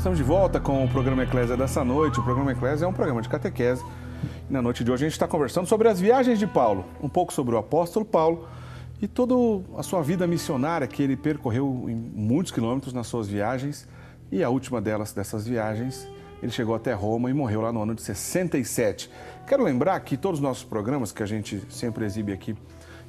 Estamos de volta com o programa Eclésia dessa noite. O programa Eclésia é um programa de catequese. E na noite de hoje a gente está conversando sobre as viagens de Paulo, um pouco sobre o apóstolo Paulo e toda a sua vida missionária que ele percorreu em muitos quilômetros nas suas viagens. E a última dessas viagens, ele chegou até Roma e morreu lá no ano de 67. Quero lembrar que todos os nossos programas, que a gente sempre exibe aqui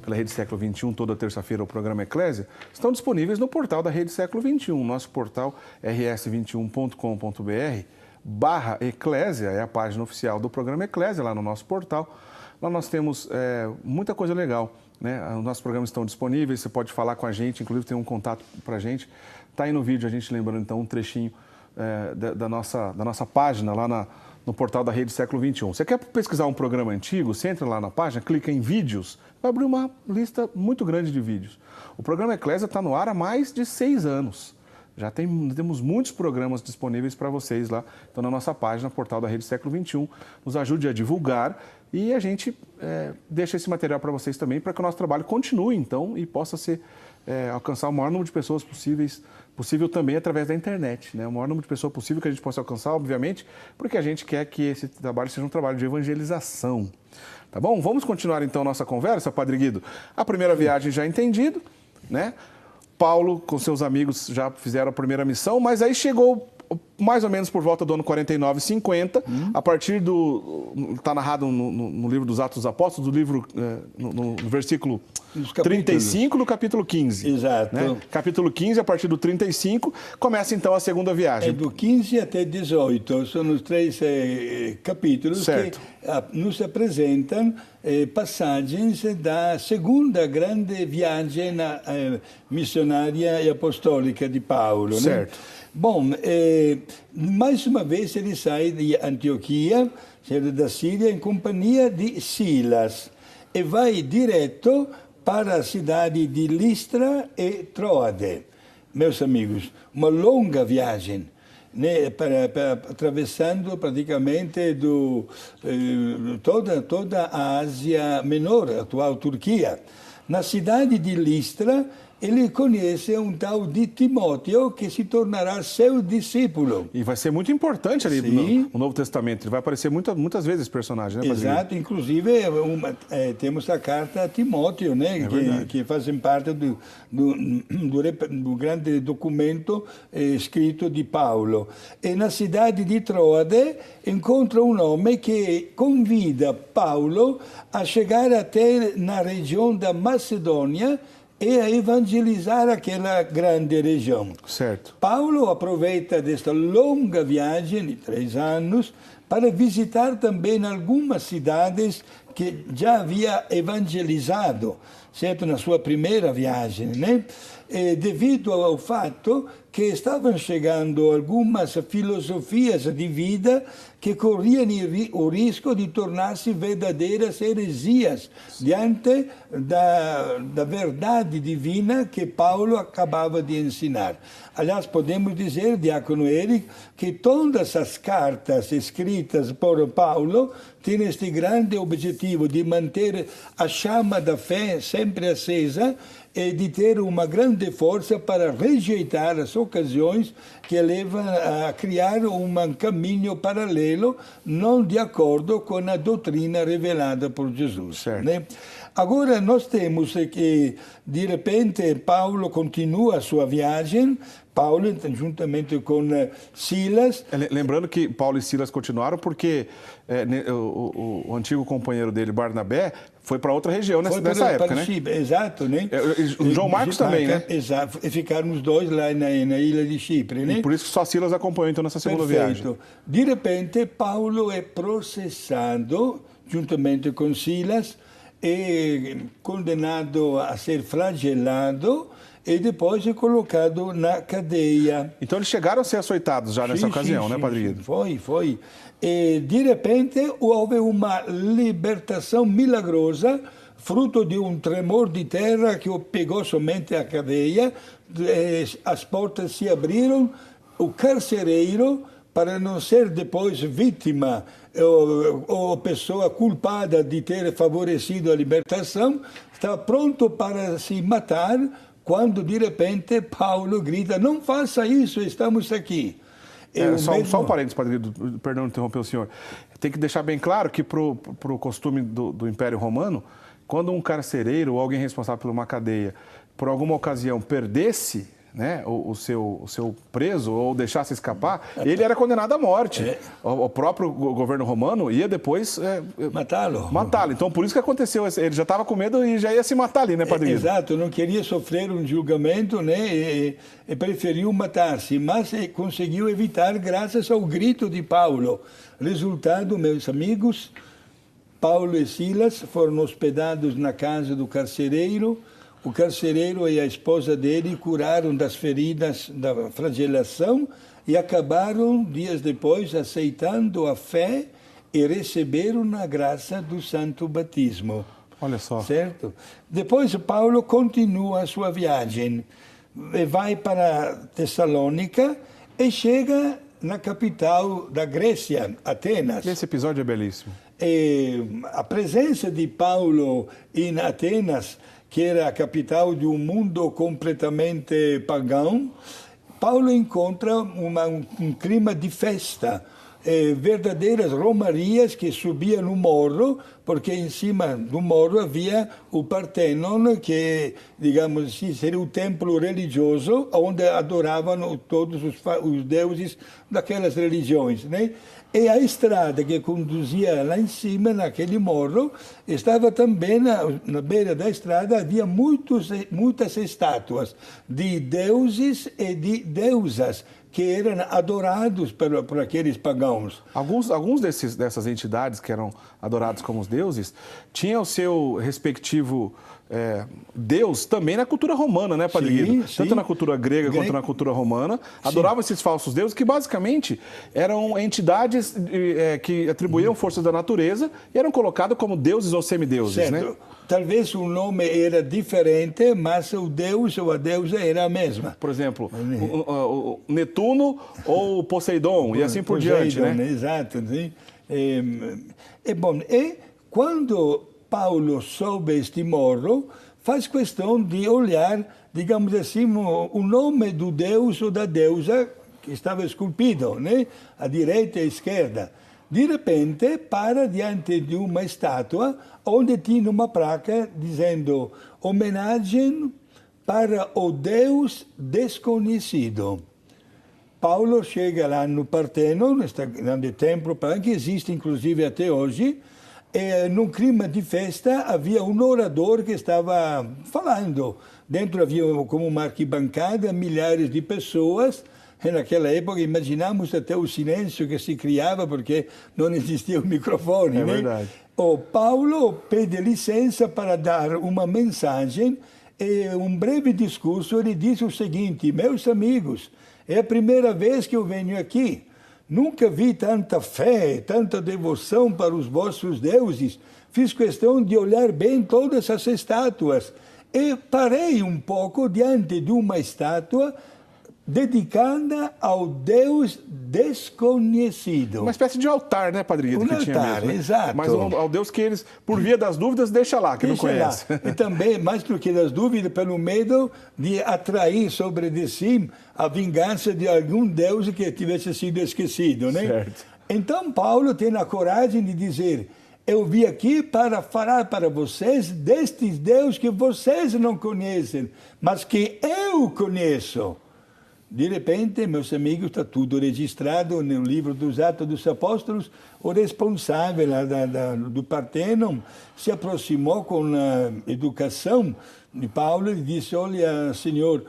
pela Rede Século XXI, toda terça-feira, o programa Eclésia, estão disponíveis no portal da Rede Século XXI. Nosso portal rs21.com.br/Eclésia é a página oficial do programa Eclésia, lá no nosso portal. Lá nós temos muita coisa legal, né? Os nossos programas estão disponíveis, você pode falar com a gente, inclusive tem um contato para a gente. Está aí no vídeo, a gente lembrando então um trechinho da nossa página lá no portal da Rede Século XXI. Você quer pesquisar um programa antigo? Você entra lá na página, clica em vídeos, vai abrir uma lista muito grande de vídeos. O programa Eclésia está no ar há mais de 6 anos. Já temos muitos programas disponíveis para vocês lá. Então, na nossa página, portal da Rede Século XXI, nos ajude a divulgar e a gente deixa esse material para vocês também, para que o nosso trabalho continue, então, e possa alcançar o maior número de pessoas possível também através da internet, né? O maior número de pessoas possível que a gente possa alcançar, obviamente, porque a gente quer que esse trabalho seja um trabalho de evangelização. Tá bom? Vamos continuar, então, nossa conversa, Padre Guido. A primeira viagem já entendido, né? Paulo, com seus amigos, já fizeram a primeira missão, mas aí chegou mais ou menos por volta do ano 49, 50, a partir está narrado no livro dos Atos dos Apóstolos, do livro, no versículo 35, no capítulo 15. Exato. Né? Capítulo 15, a partir do 35, começa então a segunda viagem. É do 15 até 18, são os 3 capítulos certo. que nos apresentam passagens da segunda grande viagem missionária e apostólica de Paulo. Certo. Né? Bom, mais uma vez ele sai de Antioquia, da Síria, em companhia de Silas e vai direto para a cidade de Listra e Troade. Meus amigos, uma longa viagem, né, atravessando praticamente toda a Ásia Menor, a atual Turquia. Na cidade de Listra, ele conhece um tal de Timóteo, que se tornará seu discípulo. E vai ser muito importante ali no Novo Testamento. Ele vai aparecer muitas vezes esse personagem, né, Padre? Exato. Inclusive, temos a carta a Timóteo, né, que fazem parte do grande documento escrito de Paulo. E na cidade de Troade encontra um homem que convida Paulo a chegar até na região da Macedônia e a evangelizar aquela grande região. Certo. Paulo aproveita desta longa viagem de 3 anos para visitar também algumas cidades que já havia evangelizado, certo? Na sua primeira viagem, né? E devido ao fato que estavam chegando algumas filosofias de vida que corriam o risco de tornar-se verdadeiras heresias diante da verdade divina que Paulo acabava de ensinar. Aliás, podemos dizer, diácono Eric, que todas as cartas escritas por Paulo têm este grande objetivo de manter a chama da fé sempre acesa e de ter uma grande força para rejeitar as ocasiões que levam a criar um caminho paralelo, não de acordo com a doutrina revelada por Jesus. Né? Agora, nós temos que, de repente, Paulo continua a sua viagem, Paulo, juntamente com Silas. Lembrando que Paulo e Silas continuaram porque o antigo companheiro dele, Barnabé, foi para outra região nessa época, né? Chipre, exato, né? O João Marcos também, né? Exato, e ficaram os dois lá na ilha de Chipre, né? E por isso que só Silas acompanhou então nessa segunda viagem. De repente, Paulo é processado, juntamente com Silas, é condenado a ser flagelado e depois é colocado na cadeia. Então eles chegaram a ser açoitados já nessa ocasião, né, Padre Guido? Foi. E de repente houve uma libertação milagrosa, fruto de um tremor de terra que o pegou somente a cadeia, as portas se abriram, o carcereiro, para não ser depois vítima ou pessoa culpada de ter favorecido a libertação, estava pronto para se matar, quando de repente Paulo grita: não faça isso, estamos aqui. Só um parênteses, Padre Guido, perdão de interromper o senhor. Tem que deixar bem claro que para o costume do Império Romano, quando um carcereiro ou alguém responsável por uma cadeia, por alguma ocasião, perdesse, né, o seu preso ou deixasse escapar, ele era condenado à morte. O próprio governo romano ia depois matá-lo. Então, por isso que aconteceu. Ele já estava com medo e já ia se matar ali, né, Padre Guido? Exato, não queria sofrer um julgamento, né, e preferiu matar-se, mas conseguiu evitar graças ao grito de Paulo. Resultado, meus amigos, Paulo e Silas foram hospedados na casa do carcereiro. O carcereiro e a esposa dele curaram das feridas da flagelação e acabaram, dias depois, aceitando a fé e receberam a graça do santo batismo. Olha só. Certo? Depois, Paulo continua a sua viagem, vai para Tessalônica e chega na capital da Grécia, Atenas. Esse episódio é belíssimo. E a presença de Paulo em Atenas, que era a capital de um mundo completamente pagão, Paulo encontra um clima de festa, verdadeiras romarias que subiam no morro, porque em cima do morro havia o Partenon, que, digamos assim, seria o templo religioso, onde adoravam todos os deuses daquelas religiões, né? E a estrada que conduzia lá em cima, naquele morro, estava também na beira da estrada, havia muitas estátuas de deuses e de deusas que eram adorados por aqueles pagãos. Alguns dessas entidades que eram adorados como os deuses tinham o seu respectivo Deus também na cultura romana, né, Padre Guido? Tanto na cultura grega quanto na cultura romana. Adoravam esses falsos deuses que basicamente eram entidades que atribuíam forças da natureza e eram colocados como deuses ou semideuses, certo, né? Talvez o nome era diferente, mas o deus ou a deusa era a mesma. Por exemplo, o Netuno ou Poseidon, e assim por diante, né? Exato. Sim. E quando Paulo soube este morro, faz questão de olhar, digamos assim, o nome do deus ou da deusa que estava esculpido, né? À direita e à esquerda. De repente, para diante de uma estátua onde tinha uma placa dizendo homenagem para o Deus desconhecido. Paulo chega lá no Partenon, neste grande templo, que existe inclusive até hoje, e num clima de festa havia um orador que estava falando. Dentro havia como uma arquibancada, milhares de pessoas. E naquela época imaginamos até o silêncio que se criava porque não existia o microfone. É verdade. O Paulo pede licença para dar uma mensagem e um breve discurso. Ele diz o seguinte: meus amigos, é a primeira vez que eu venho aqui. Nunca vi tanta fé, tanta devoção para os vossos deuses. Fiz questão de olhar bem todas as estátuas e parei um pouco diante de uma estátua dedicada ao Deus desconhecido. Uma espécie de altar, né, Padre Guido? Um altar, mesmo, né? exato. Mas ao Deus que eles, por via das dúvidas, deixa lá, que não conhece. E também, mais do que das dúvidas, pelo medo de atrair sobre de si a vingança de algum Deus que tivesse sido esquecido, né? Certo. Então, Paulo tem a coragem de dizer: eu vim aqui para falar para vocês destes deuses que vocês não conhecem, mas que eu conheço. De repente, meus amigos, está tudo registrado no livro dos Atos dos Apóstolos. O responsável do Partenon se aproximou com a educação de Paulo e disse: olha, Senhor,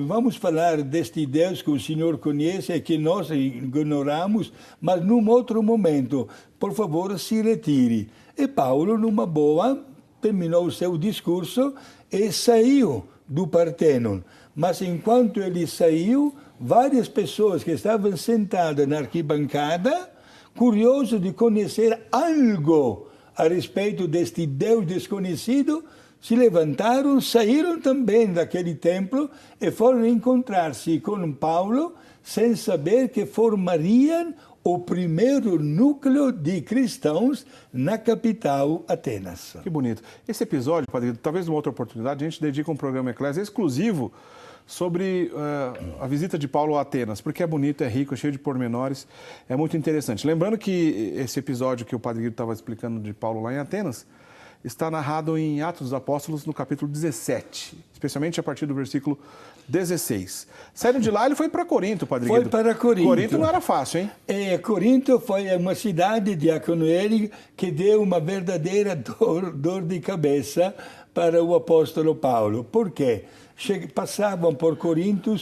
vamos falar deste Deus que o Senhor conhece e que nós ignoramos, mas num outro momento, por favor, se retire. E Paulo, numa boa, terminou o seu discurso e saiu do Partenon. Mas enquanto ele saiu, várias pessoas que estavam sentadas na arquibancada, curiosas de conhecer algo a respeito deste Deus desconhecido, se levantaram, saíram também daquele templo e foram encontrar-se com Paulo, sem saber que formariam o primeiro núcleo de cristãos na capital, Atenas. Que bonito. Esse episódio, Padre, talvez numa outra oportunidade, a gente dedica um programa Eclésia exclusivo sobre a visita de Paulo a Atenas, porque é bonito, é rico, é cheio de pormenores, é muito interessante. Lembrando que esse episódio que o Padre Guido estava explicando de Paulo lá em Atenas está narrado em Atos dos Apóstolos, no capítulo 17, especialmente a partir do versículo 16. Saindo de lá, ele foi para Corinto, Padre Guido. Foi para Corinto. Corinto não era fácil, hein? Corinto foi uma cidade, diácono Eric, que deu uma verdadeira dor de cabeça para o apóstolo Paulo. Por quê? Passavam por Corinto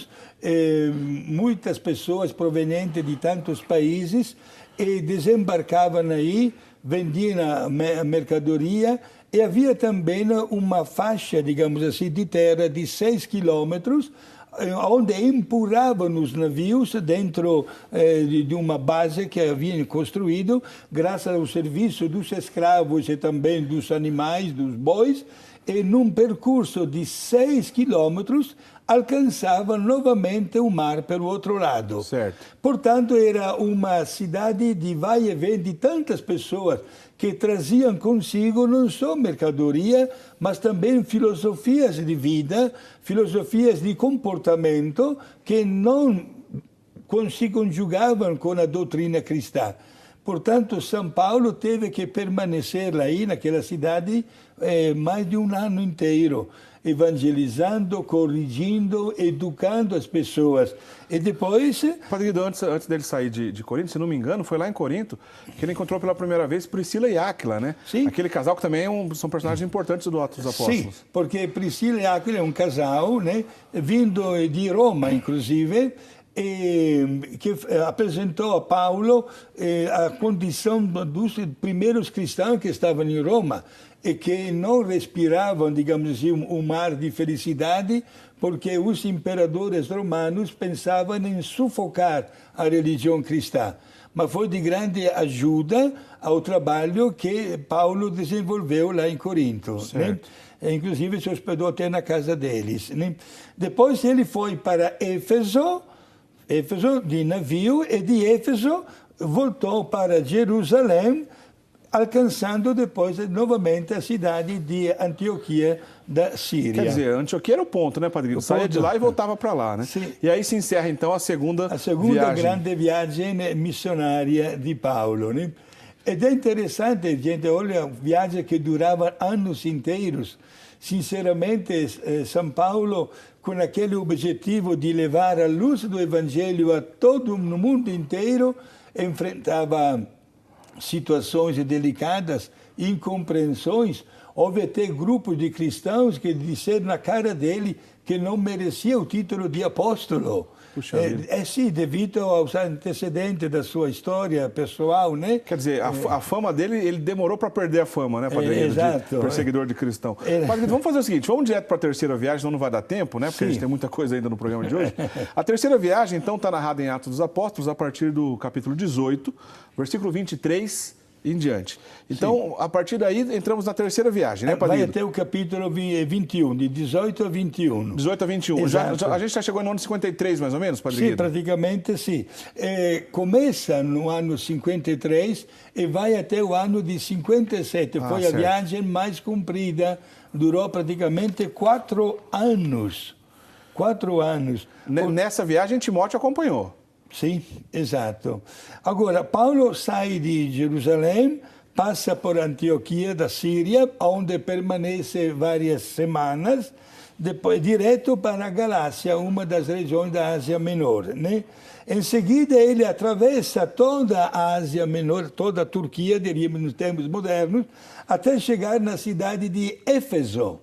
muitas pessoas provenientes de tantos países e desembarcavam aí, vendiam a mercadoria, e havia também uma faixa, digamos assim, de terra de 6 quilômetros, onde empurravam os navios dentro de uma base que haviam construído, graças ao serviço dos escravos e também dos animais, dos bois, e num percurso de 6 quilômetros alcançavam novamente o mar pelo outro lado. Certo. Portanto, era uma cidade de vai e vem de tantas pessoas que traziam consigo não só mercadoria, mas também filosofias de vida, filosofias de comportamento que não se conjugavam com a doutrina cristã. Portanto, São Paulo teve que permanecer aí naquela cidade mais de um ano inteiro, evangelizando, corrigindo, educando as pessoas. E depois... Padre Guido, antes dele sair de Corinto, se não me engano, foi lá em Corinto que ele encontrou pela primeira vez Priscila e Áquila, né? Sim. Aquele casal que também são personagens importantes do Atos dos Apóstolos. Sim, porque Priscila e Áquila é um casal, né? Vindo de Roma, inclusive, que apresentou a Paulo a condição dos primeiros cristãos que estavam em Roma e que não respiravam, digamos assim, um mar de felicidade, porque os imperadores romanos pensavam em sufocar a religião cristã. Mas foi de grande ajuda ao trabalho que Paulo desenvolveu lá em Corinto, né? Inclusive se hospedou até na casa deles, né? Depois ele foi para Éfeso de navio, e de Éfeso voltou para Jerusalém, alcançando depois novamente a cidade de Antioquia da Síria. Quer dizer, Antioquia era o ponto, né, Padre Guido? Saía de lá e voltava para lá, né? Sim. E aí se encerra, então, a segunda viagem. Grande viagem missionária de Paulo, né? Ed è interessante, gente, olha, viagem que durava anos inteiros. Sinceramente, São Paulo, com aquele objetivo de levar a luz do Evangelho a todo o mundo inteiro, enfrentava situações delicadas, incompreensões. Houve até grupos de cristãos que disseram na cara dele que não merecia o título de apóstolo. Sim, devido aos antecedentes da sua história pessoal, né? Quer dizer, a fama dele, ele demorou para perder a fama, né, Padre Guido, exato, de perseguidor de cristão. Padre Guido, vamos fazer o seguinte, vamos direto para a terceira viagem, senão não vai dar tempo, né? Porque a gente tem muita coisa ainda no programa de hoje. A terceira viagem, então, está narrada em Atos dos Apóstolos, a partir do capítulo 18, versículo 23 em diante. Então, a partir daí, entramos na terceira viagem, né, Padre Guido? Vai até o capítulo 21, de 18 a 21. 18 a 21. A gente já chegou no ano 53, mais ou menos, Padre Guido? Sim, praticamente sim. Começa no ano 53 e vai até o ano de 57. Foi a viagem mais comprida, durou praticamente 4 anos. 4 anos. Nessa viagem, Timóteo acompanhou. Sim, exato. Agora, Paulo sai de Jerusalém, passa por Antioquia da Síria, onde permanece várias semanas, depois direto para a Galácia, uma das regiões da Ásia Menor, né? Em seguida, ele atravessa toda a Ásia Menor, toda a Turquia, diríamos nos tempos modernos, até chegar na cidade de Éfeso,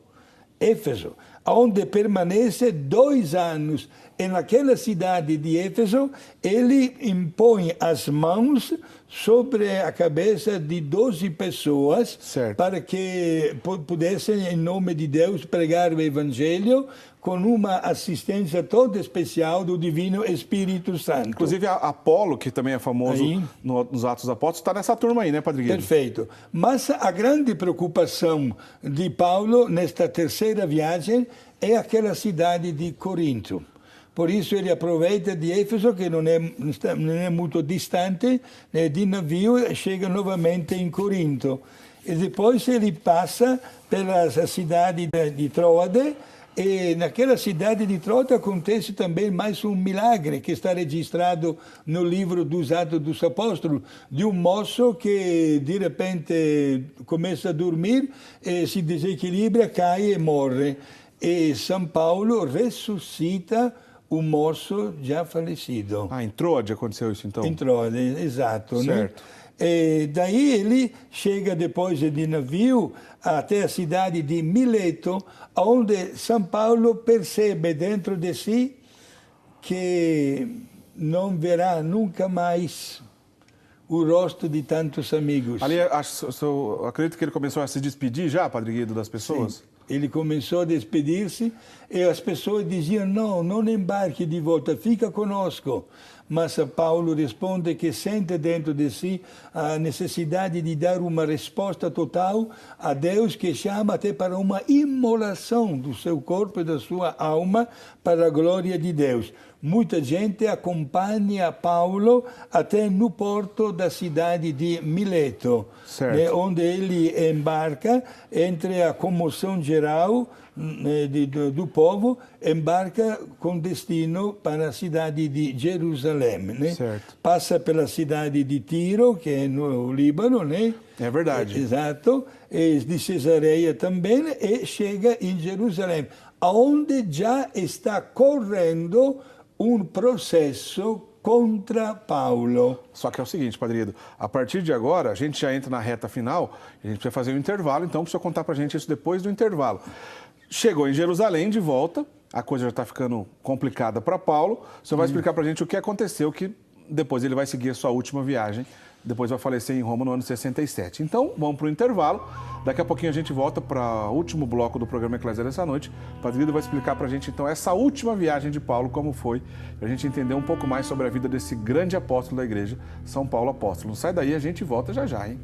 onde permanece 2 anos. E naquela cidade de Éfeso, ele impõe as mãos sobre a cabeça de 12 pessoas, para que pudessem, em nome de Deus, pregar o Evangelho com uma assistência toda especial do Divino Espírito Santo. Inclusive, Apolo, que também é famoso nos Atos dos Apóstolos, está nessa turma aí, né, Padre Guido? Perfeito. Mas a grande preocupação de Paulo, nesta terceira viagem, é aquela cidade de Corinto. Por isso ele aproveita de Éfeso, que não é muito distante, de navio, chega novamente em Corinto. E depois ele passa pela cidade de Troade, e naquela cidade de Troade acontece também mais um milagre que está registrado no livro dos Atos dos Apóstolos, de um moço que de repente começa a dormir, se desequilibra, cai e morre. E São Paulo ressuscita o moço já falecido. Ah, em Troade aconteceu isso então? Em Troade, exato. Certo. Né? E daí ele chega depois de navio até a cidade de Mileto, onde São Paulo percebe dentro de si que não verá nunca mais o rosto de tantos amigos. Ali, acredito que ele começou a se despedir já, Padre Guido, das pessoas? Sim. Ele começou a despedir-se e as pessoas diziam, não embarque de volta, fica conosco. Mas Paulo responde que sente dentro de si a necessidade de dar uma resposta total a Deus, que chama até para uma imolação do seu corpo e da sua alma para a glória de Deus. Muita gente acompanha Paulo até no porto da cidade de Mileto, né, onde ele embarca entre a comoção geral do povo, embarca com destino para a cidade de Jerusalém. Né? Passa pela cidade de Tiro, que é no Líbano, né? É verdade. Exato, e de Cesareia também, e chega em Jerusalém, onde já está correndo um processo contra Paulo. Só que é o seguinte, Padre Guido, a partir de agora, a gente já entra na reta final, a gente precisa fazer um intervalo, então precisa contar pra gente isso depois do intervalo. Chegou em Jerusalém de volta, a coisa já está ficando complicada para Paulo, o senhor vai explicar pra gente o que aconteceu, que depois ele vai seguir a sua última viagem, depois vai falecer em Roma no ano 67. Então, vamos para o intervalo. Daqui a pouquinho a gente volta para o último bloco do programa Eclésia dessa noite. O Padre Guido vai explicar para a gente, então, essa última viagem de Paulo, como foi, para a gente entender um pouco mais sobre a vida desse grande apóstolo da igreja, São Paulo Apóstolo. Não sai daí, a gente volta já já, hein?